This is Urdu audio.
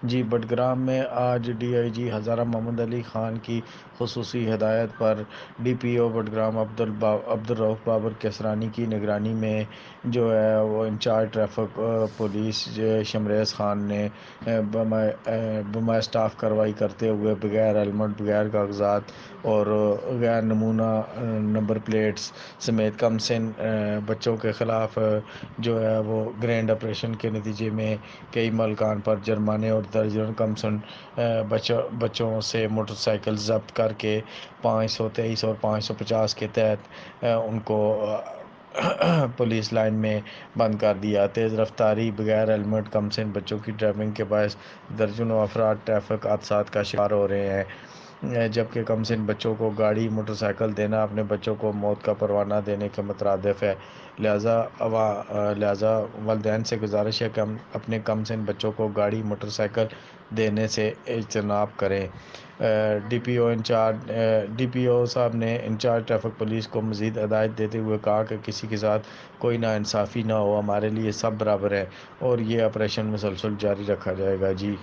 جی بٹگرام میں آج ڈی آئی جی ہزارہ محمد علی خان کی خصوصی ہدایت پر ڈی پی او بٹگرام عبدالرؤف بابر کیسرانی کی نگرانی میں جو ہے وہ انچارج ٹریفک پولیس شمریز خان نے بما اسٹاف کارروائی کرتے ہوئے بغیر ہیلمٹ، بغیر کاغذات اور غیر نمونہ نمبر پلیٹس سمیت کم سن بچوں کے خلاف جو ہے وہ گرینڈ آپریشن کے نتیجے میں کئی مالکان پر جرمانے اور درجن کم سن بچوں سے موٹر سائیکل ضبط کر کے 523 اور 550 کے تحت ان کو پولیس لائن میں بند کر دیا۔ تیز رفتاری، بغیر ہیلمٹ، کم سن بچوں کی ڈرائیونگ کے باعث درجنوں افراد ٹریفک حادثات کا شکار ہو رہے ہیں، جبکہ کم سن بچوں کو گاڑی موٹر سائیکل دینا اپنے بچوں کو موت کا پروانہ دینے کے مترادف ہے۔ لہذا والدین سے گزارش ہے کہ ہم اپنے کم سن بچوں کو گاڑی موٹر سائیکل دینے سے اجتناب کریں۔ ڈی پی او صاحب نے انچارج ٹریفک پولیس کو مزید ہدایت دیتے ہوئے کہا کہ کسی کے ساتھ کوئی ناانصافی نہ ہو، ہمارے لیے سب برابر ہیں اور یہ آپریشن مسلسل جاری رکھا جائے گا۔ جی